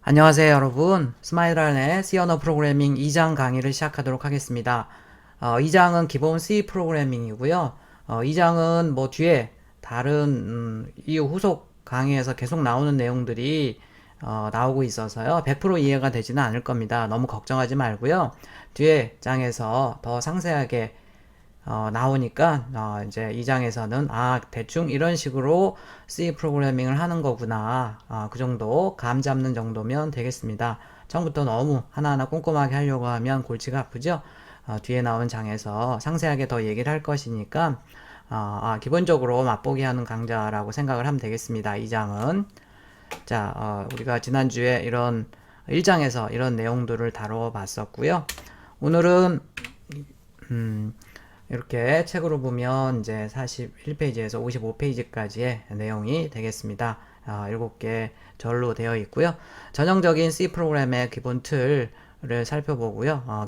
안녕하세요, 여러분. 스마일란의 C 언어 프로그래밍 2장 강의를 시작하도록 하겠습니다. 2장은 기본 C 프로그래밍이고요. 2장은 뭐 뒤에 다른 이후 후속 강의에서 계속 나오는 내용들이 나오고 있어서요. 100% 이해가 되지는 않을 겁니다. 너무 걱정하지 말고요. 뒤에 장에서 더 상세하게 나오니까 이제 이 장에서는 대충 이런 식으로 C 프로그래밍을 하는 거구나, 그 정도 감 잡는 정도면 되겠습니다. 처음부터 너무 하나하나 꼼꼼하게 하려고 하면 골치가 아프죠. 뒤에 나온 장에서 상세하게 더 얘기를 할 것이니까 기본적으로 맛보기 하는 강좌라고 생각을 하면 되겠습니다. 이 장은. 자, 우리가 지난주에 이런 1장에서 이런 내용들을 다뤄봤었고요. 오늘은 이렇게 책으로 보면 이제 41페이지에서 55페이지까지의 내용이 되겠습니다. 7개 절로 되어 있고요. 전형적인 C 프로그램의 기본 틀을 살펴보고요.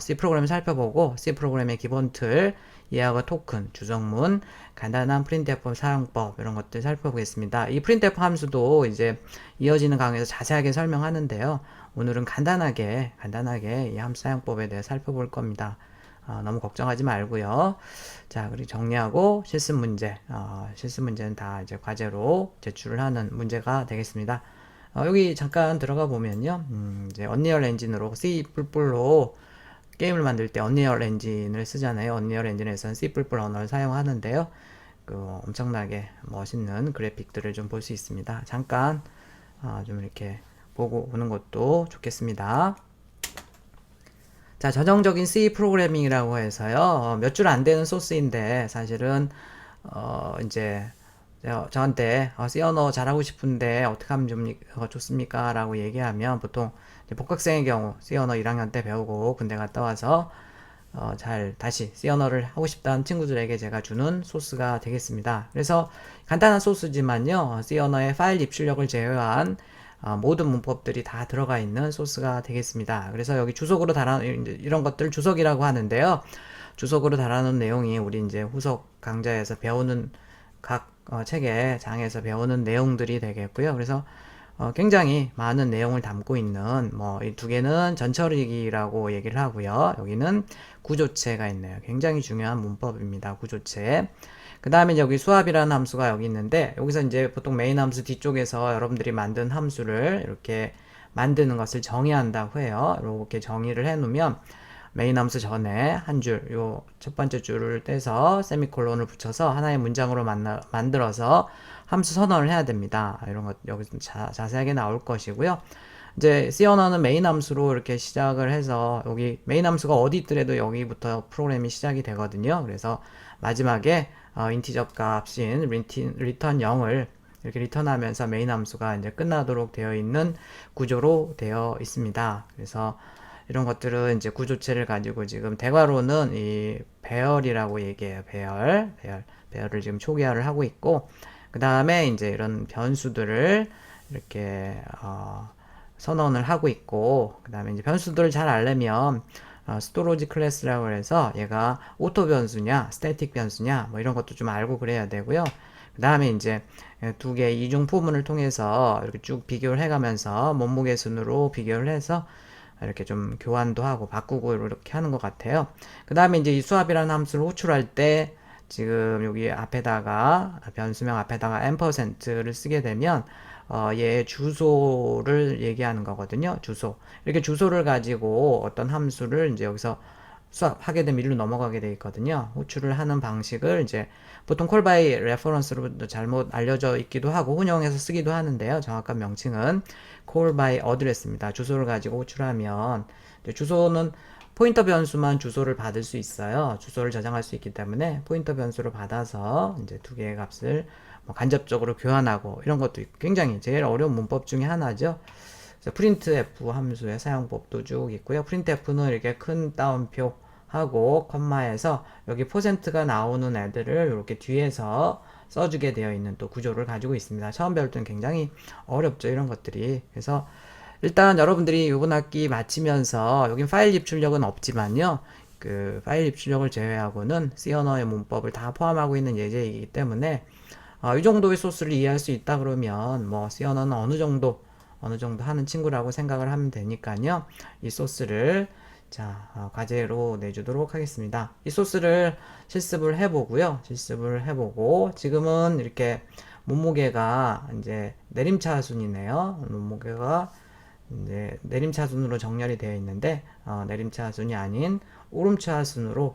C 프로그램을 살펴보고 C 프로그램의 기본 틀, 예화와 토큰, 주성문, 간단한 프린트F 사용법 이런 것들 살펴보겠습니다. 이 프린트F 함수도 이제 이어지는 강의에서 자세하게 설명하는데요. 오늘은 간단하게 이 함수 사용법에 대해 살펴볼 겁니다. 너무 걱정하지 말고요. 자, 그리고 정리하고 실습 문제. 실습 문제는 다 이제 과제로 제출을 하는 문제가 되겠습니다. 여기 잠깐 들어가 보면요. 이제 언리얼 엔진으로 C++로 게임을 만들 때 언리얼 엔진을 쓰잖아요. 언리얼 엔진에서는 C++ 언어를 사용하는데요. 엄청나게 멋있는 그래픽들을 좀 볼 수 있습니다. 잠깐 좀 이렇게 보고 오는 것도 좋겠습니다. 자, 전형적인 C 프로그래밍이라고 해서요, 몇 줄 안 되는 소스인데, 사실은, 이제, 저한테, C 언어 잘하고 싶은데, 어떻게 하면 좀 좋습니까? 라고 얘기하면, 보통, 복학생의 경우, C 언어 1학년 때 배우고, 군대 갔다 와서, 다시 C 언어를 하고 싶다는 친구들에게 제가 주는 소스가 되겠습니다. 그래서, 간단한 소스지만요, C 언어의 파일 입출력을 제외한, 모든 문법들이 다 들어가 있는 소스가 되겠습니다. 그래서 여기 주석으로 이런 것들 주석이라고 하는데요. 주석으로 달아놓은 내용이 우리 이제 후속 강좌에서 배우는 각 책의 장에서 배우는 내용들이 되겠고요. 그래서 굉장히 많은 내용을 담고 있는 이 두 개는 전처리기라고 얘기를 하고요. 여기는 구조체가 있네요. 굉장히 중요한 문법입니다. 구조체. 그 다음에 여기 수압이라는 함수가 여기 있는데, 여기서 이제 보통 메인 함수 뒤쪽에서 여러분들이 만든 함수를 이렇게 만드는 것을 정의한다고 해요. 이렇게 정의를 해 놓으면 메인 함수 전에 한 줄, 요 첫 번째 줄을 떼서 세미콜론을 붙여서 하나의 문장으로 만들어서 함수 선언을 해야 됩니다. 이런 것 여기서 자세하게 나올 것이고요. 이제 C 언어는 메인 함수로 이렇게 시작을 해서 여기 메인 함수가 어디 있더라도 여기부터 프로그램이 시작이 되거든요. 그래서 마지막에 인티저 값인 리턴 0을 이렇게 리턴하면서 메인 함수가 이제 끝나도록 되어 있는 구조로 되어 있습니다. 그래서 이런 것들은 이제 구조체를 가지고 지금 대괄호는 이 배열이라고 얘기해요. 배열을 지금 초기화를 하고 있고, 그 다음에 이제 이런 변수들을 이렇게 선언을 하고 있고, 그 다음에 이제 변수들을 잘 알려면 스토로지 클래스라고 해서 얘가 오토 변수냐, 스태틱 변수냐, 뭐 이런 것도 좀 알고 그래야 되고요. 그 다음에 이제 두 개의 이중 포문을 통해서 이렇게 쭉 비교를 해가면서 몸무게 순으로 비교를 해서 이렇게 좀 교환도 하고 바꾸고 이렇게 하는 것 같아요. 그 다음에 이제 이 수압이라는 함수를 호출할 때 지금 여기 앞에다가 변수명 앞에다가 %를 쓰게 되면 얘 주소를 얘기하는 거거든요. 주소. 이렇게 주소를 가지고 어떤 함수를 이제 여기서 수합하게 되면 일로 넘어가게 돼 있거든요. 호출을 하는 방식을 이제 보통 call by reference로 잘못 알려져 있기도 하고 혼용해서 쓰기도 하는데요. 정확한 명칭은 call by address입니다. 주소를 가지고 호출하면 주소는 포인터 변수만 주소를 받을 수 있어요. 주소를 저장할 수 있기 때문에 포인터 변수를 받아서 이제 두 개의 값을 간접적으로 교환하고 이런 것도 있고 굉장히 제일 어려운 문법 중에 하나죠. printf 함수의 사용법도 쭉 있고요. printf는 이렇게 큰 따옴표 하고 컴마에서 여기 퍼센트가 나오는 애들을 이렇게 뒤에서 써주게 되어 있는 또 구조를 가지고 있습니다. 처음 배울 때는 굉장히 어렵죠. 이런 것들이. 그래서 일단 여러분들이 이번 학기 마치면서 여긴 파일 입출력은 없지만요. 그 파일 입출력을 제외하고는 C 언어의 문법을 다 포함하고 있는 예제이기 때문에 이 정도의 소스를 이해할 수 있다 그러면 C 언어는 어느 정도 어느 정도 하는 친구라고 생각을 하면 되니까요. 이 소스를 자, 과제로 내주도록 하겠습니다. 이 소스를 실습을 해보고요. 실습을 해보고 지금은 이렇게 몸무게가 이제 내림차순이네요. 몸무게가 이제 내림차순으로 정렬이 되어 있는데 내림차순이 아닌 오름차순으로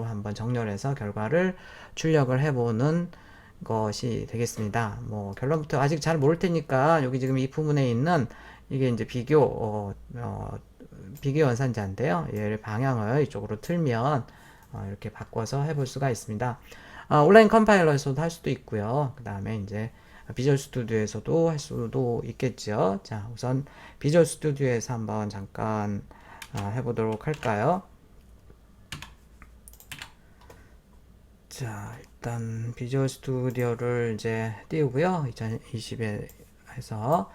한번 정렬해서 결과를 출력을 해보는 것이 되겠습니다. 뭐 결론부터 아직 잘 모를 테니까 여기 지금 이 부분에 있는 이게 이제 비교 연산자인데요. 얘를 방향을 이쪽으로 틀면 이렇게 바꿔서 해볼 수가 있습니다. 온라인 컴파일러에서도 할 수도 있고요. 그 다음에 이제 비주얼 스튜디오에서도 할 수도 있겠죠. 자, 우선 비주얼 스튜디오에서 한번 잠깐 해보도록 할까요? 자, 일단 비주얼 스튜디오를 이제 띄우고요. 2020에 해서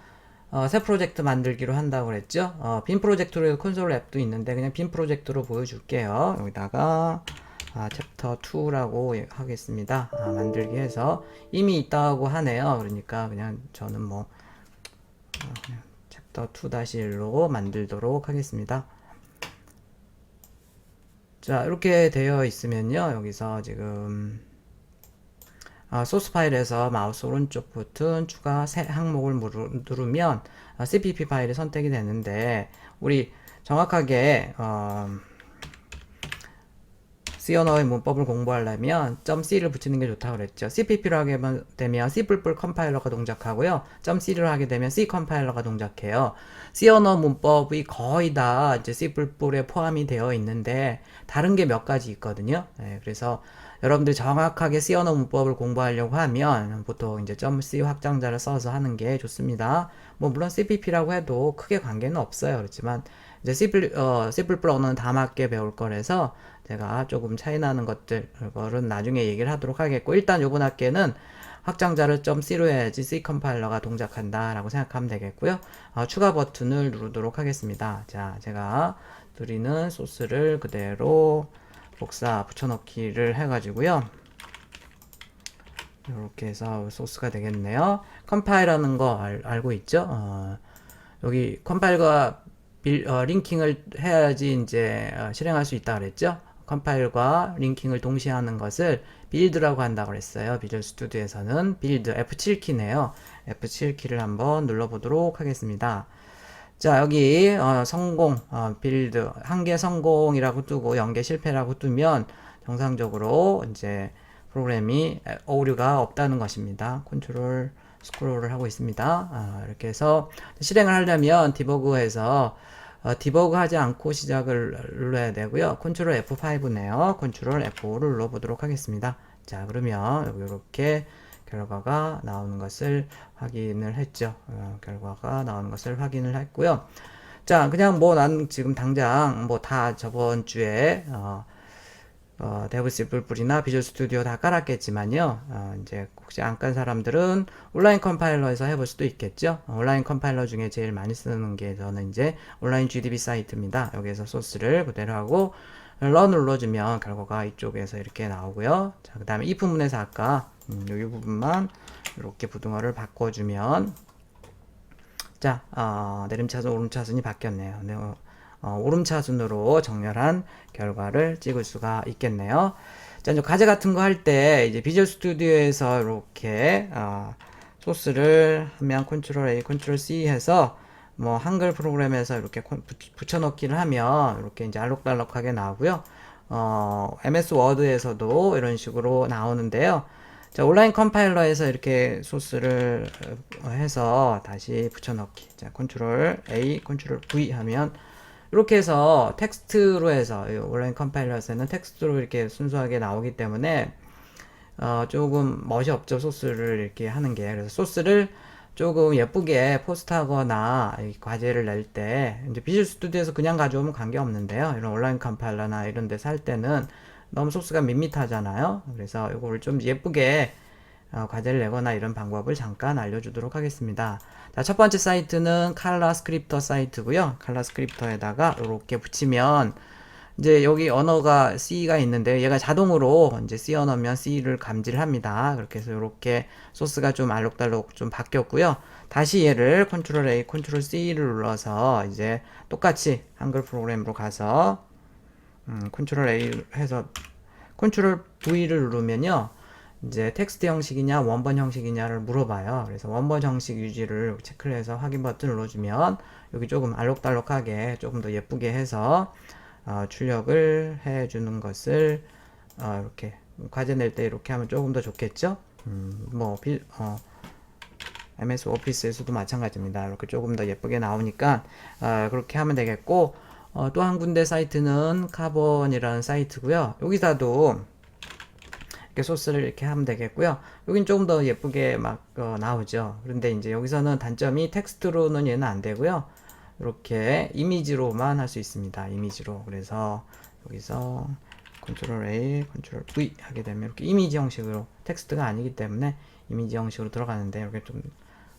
새 프로젝트 만들기로 한다고 그랬죠. 빈 프로젝트로 콘솔 앱도 있는데 그냥 빈 프로젝트로 보여줄게요. 여기다가 챕터 2라고 하겠습니다. 만들기 해서 이미 있다고 하네요. 그러니까 그냥 저는 뭐 그냥 챕터 2-1로 만들도록 하겠습니다. 자, 이렇게 되어 있으면요. 여기서 지금 소스 파일에서 마우스 오른쪽 버튼 추가 새 항목을 누르면 CPP 파일이 선택이 되는데 우리 정확하게 C 언어의 문법을 공부하려면 .c를 붙이는 게 좋다고 그랬죠. CPP로 하게 되면 C++ 컴파일러가 동작하고요. .c를 하게 되면 C 컴파일러가 동작해요. C 언어 문법이 거의 다 이제 C++에 포함이 되어 있는데 다른 게 몇 가지 있거든요. 네, 그래서 여러분들이 정확하게 C 언어 문법을 공부하려고 하면 보통 이제 .c 확장자를 써서 하는 게 좋습니다. 뭐 물론 CPP라고 해도 크게 관계는 없어요. 그렇지만 이제 C++ 언어는 다 맞게 배울 거라서 제가 조금 차이 나는 그거는 나중에 얘기를 하도록 하겠고 일단 요번 학기에는 확장자를 .c로 해야지 C 컴파일러가 동작한다 라고 생각하면 되겠고요. 추가 버튼을 누르도록 하겠습니다. 자, 제가 드리는 소스를 그대로 복사 붙여넣기를 해가지고요. 이렇게 해서 소스가 되겠네요. 컴파일하는 거 알고 있죠? 여기 컴파일과 링킹을 해야지 이제 실행할 수 있다 그랬죠? 컴파일과 링킹을 동시에 하는 것을 빌드라고 한다고 그랬어요. 비주얼 스튜디오에서는 빌드 F7키네요. F7키를 한번 눌러보도록 하겠습니다. 자, 여기 성공, 빌드 한 개 성공이라고 뜨고 0개 실패라고 뜨면 정상적으로 이제 프로그램이 오류가 없다는 것입니다. 컨트롤 스크롤을 하고 있습니다. 이렇게 해서 실행을 하려면 디버그에서 디버그 하지 않고 시작을 눌러야 되고요. 컨트롤 F5네요. 컨트롤 F5를 눌러보도록 하겠습니다. 자, 그러면 여기 이렇게 결과가 나오는 것을 확인을 했죠. 결과가 나오는 것을 확인을 했고요. 자, 그냥 뭐 난 지금 당장 뭐 다 저번 주에 데브 C++이나 비주얼 스튜디오 다 깔았겠지만요. 이제 혹시 안 깐 사람들은 온라인 컴파일러에서 해볼 수도 있겠죠. 온라인 컴파일러 중에 제일 많이 쓰는 게 저는 이제 온라인 GDB 사이트입니다. 여기에서 소스를 그대로 하고 런 눌러주면 결과가 이쪽에서 이렇게 나오고요. 자, 그 다음에 이 부분에서 아까 여기 부분만 이렇게 부등호를 바꿔주면 자, 내림차순 오름차순이 바뀌었네요. 네, 오름차순으로 정렬한 결과를 찍을 수가 있겠네요. 자, 이제 과제 같은 거 할 때 이제 비주얼 스튜디오에서 이렇게 소스를 하면 컨트롤 A, 컨트롤 C 해서 뭐 한글 프로그램에서 이렇게 붙여넣기를 하면 이렇게 이제 알록달록하게 나오고요. MS 워드에서도 이런 식으로 나오는데요. 자, 온라인 컴파일러에서 이렇게 소스를 해서 다시 붙여넣기. 자, 컨트롤 A, 컨트롤 V 하면 이렇게 해서 텍스트로 해서 온라인 컴파일러에서는 텍스트로 이렇게 순수하게 나오기 때문에 조금 멋이 없죠. 소스를 이렇게 하는 게. 그래서 소스를 조금 예쁘게 포스트하거나 과제를 낼 때 이제 비주얼 스튜디오에서 그냥 가져오면 관계없는데요. 이런 온라인 컴파일러나 이런 데서 할 때는 너무 소스가 밋밋하잖아요. 그래서 이걸 좀 예쁘게 과제를 내거나 이런 방법을 잠깐 알려주도록 하겠습니다. 자, 첫 번째 사이트는 칼라 스크립터 사이트고요. 칼라 스크립터에다가 이렇게 붙이면 이제 여기 언어가 C가 있는데 얘가 자동으로 이제 C 언어면 C를 감지를 합니다. 그렇게 해서 이렇게 소스가 좀 알록달록 좀 바뀌었고요. 다시 얘를 컨트롤 A, 컨트롤 C를 눌러서 이제 똑같이 한글 프로그램으로 가서 컨트롤 A 해서 컨트롤 V를 누르면요. 이제 텍스트 형식이냐 원본 형식이냐를 물어봐요. 그래서 원본 형식 유지를 체크를 해서 확인 버튼을 눌러주면 여기 조금 알록달록하게 조금 더 예쁘게 해서 출력을 해주는 것을 이렇게 과제 낼 때 이렇게 하면 조금 더 좋겠죠? 뭐 MS 오피스에서도 마찬가지입니다. 이렇게 조금 더 예쁘게 나오니까 그렇게 하면 되겠고 또 한 군데 사이트는 카본이라는 사이트고요. 여기서도 이렇게 소스를 이렇게 하면 되겠고요. 여긴 조금 더 예쁘게 막 나오죠. 그런데 이제 여기서는 단점이 텍스트로는 얘는 안 되고요. 이렇게 이미지로만 할 수 있습니다. 이미지로. 그래서 여기서 컨트롤 A, 컨트롤 V 하게 되면 이렇게 이미지 형식으로 텍스트가 아니기 때문에 이미지 형식으로 들어가는데 이렇게 좀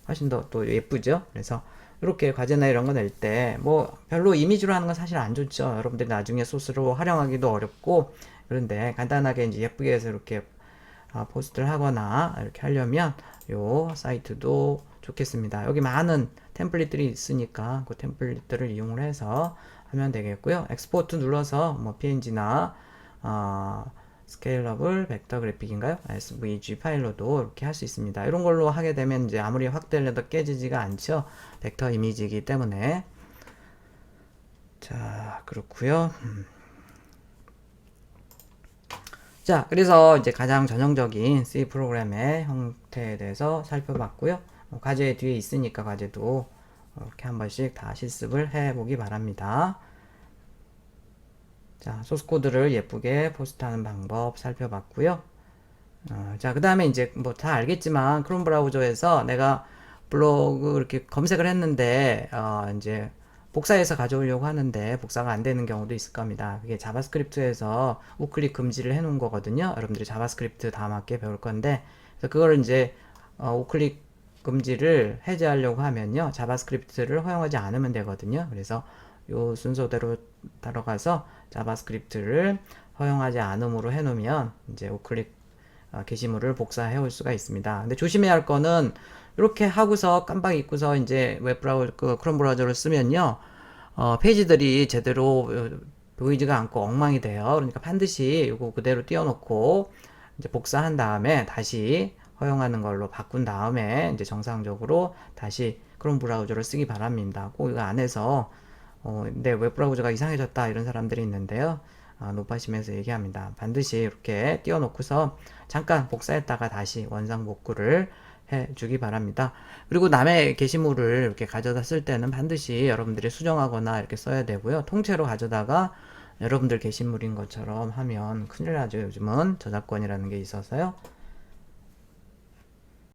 훨씬 더 또 예쁘죠. 그래서 이렇게 과제나 이런 거 낼 때 뭐 별로 이미지로 하는 건 사실 안 좋죠. 여러분들이 나중에 소스로 활용하기도 어렵고 그런데 간단하게 이제 예쁘게 해서 이렇게 포스트를 하거나 이렇게 하려면 요 사이트도 좋겠습니다. 여기 많은 템플릿들이 있으니까 그 템플릿들을 이용을 해서 하면 되겠고요. 엑스포트 눌러서 뭐 PNG나 스케일러블 벡터 그래픽인가요? SVG 파일로도 이렇게 할 수 있습니다. 이런 걸로 하게 되면 이제 아무리 확대를 해도 깨지지가 않죠. 벡터 이미지이기 때문에. 자, 그렇고요. 자, 그래서 이제 가장 전형적인 C 프로그램의 형태에 대해서 살펴봤고요. 과제 뒤에 있으니까 과제도 이렇게 한 번씩 다 실습을 해보기 바랍니다. 자, 소스 코드를 예쁘게 포스트하는 방법 살펴봤고요. 자, 그 다음에 이제 뭐 다 알겠지만 크롬 브라우저에서 내가 블로그 이렇게 검색을 했는데 이제 복사해서 가져오려고 하는데 복사가 안 되는 경우도 있을 겁니다. 그게 자바스크립트에서 우클릭 금지를 해 놓은 거거든요. 여러분들이 자바스크립트 다 맞게 배울 건데 그래서 그걸 이제 우클릭 금지를 해제하려고 하면요. 자바스크립트를 허용하지 않으면 되거든요. 그래서 요 순서대로 따라가서 자바스크립트를 허용하지 않음으로 해 놓으면 이제 우클릭 게시물을 복사해 올 수가 있습니다. 근데 조심해야 할 거는 이렇게 하고서 깜빡 잊고서 이제 크롬 브라우저를 쓰면요. 페이지들이 제대로 보이지가 않고 엉망이 돼요. 그러니까 반드시 이거 그대로 띄워놓고 이제 복사한 다음에 다시 허용하는 걸로 바꾼 다음에 이제 정상적으로 다시 크롬 브라우저를 쓰기 바랍니다. 꼭 이거 안에서 내 웹브라우저가 이상해졌다 이런 사람들이 있는데요. 노파심에서 얘기합니다. 반드시 이렇게 띄워놓고서 잠깐 복사했다가 다시 원상 복구를 해주기 바랍니다. 그리고 남의 게시물을 이렇게 가져다 쓸 때는 반드시 여러분들이 수정하거나 이렇게 써야 되고요. 통째로 가져다가 여러분들 게시물인 것처럼 하면 큰일 나죠. 요즘은 저작권이라는 게 있어서요.